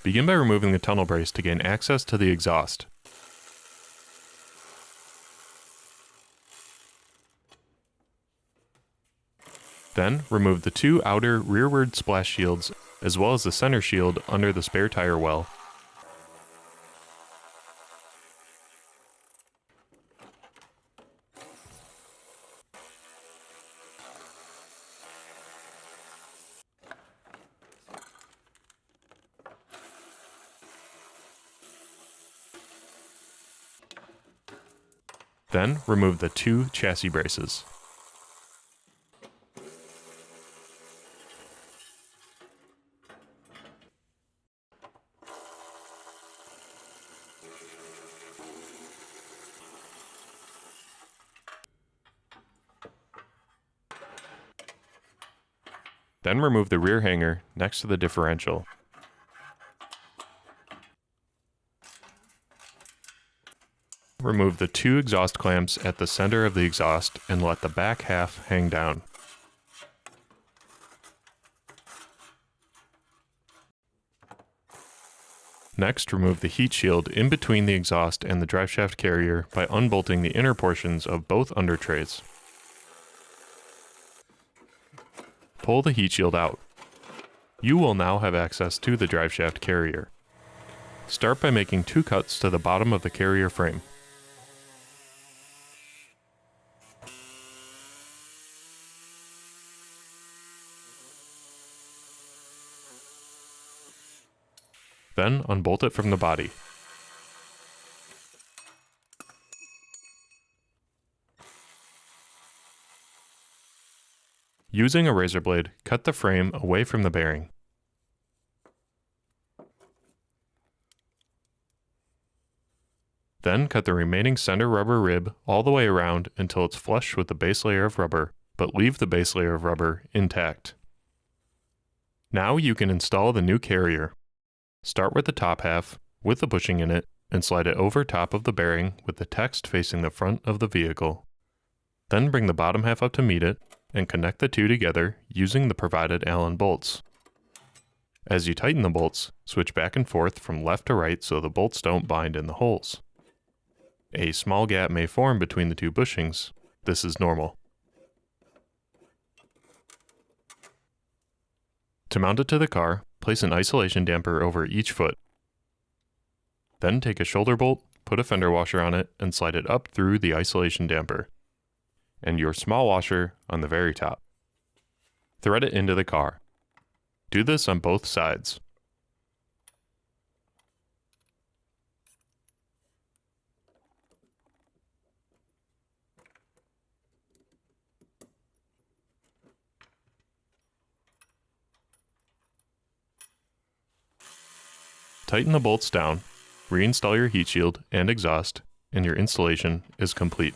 Begin by removing the tunnel brace to gain access to the exhaust. Then, remove the two outer rearward splash shields as well as the center shield under the spare tire well. Then, remove the two chassis braces. Then remove the rear hanger next to the differential. Remove the two exhaust clamps at the center of the exhaust and let the back half hang down. Next, remove the heat shield in between the exhaust and the driveshaft carrier by unbolting the inner portions of both under trays. Pull the heat shield out. You will now have access to the driveshaft carrier. Start by making two cuts to the bottom of the carrier frame. Then unbolt it from the body. Using a razor blade, cut the frame away from the bearing. Then cut the remaining center rubber rib all the way around until it's flush with the base layer of rubber, but leave the base layer of rubber intact. Now you can install the new carrier. Start with the top half, with the bushing in it, and slide it over top of the bearing with the text facing the front of the vehicle. Then bring the bottom half up to meet it, and connect the two together using the provided Allen bolts. As you tighten the bolts, switch back and forth from left to right so the bolts don't bind in the holes. A small gap may form between the two bushings. This is normal. To mount it to the car, place an isolation damper over each foot. Then take a shoulder bolt, put a fender washer on it, and slide it up through the isolation damper, and your small washer on the very top. Thread it into the car. Do this on both sides. Tighten the bolts down, reinstall your heat shield and exhaust, and your installation is complete.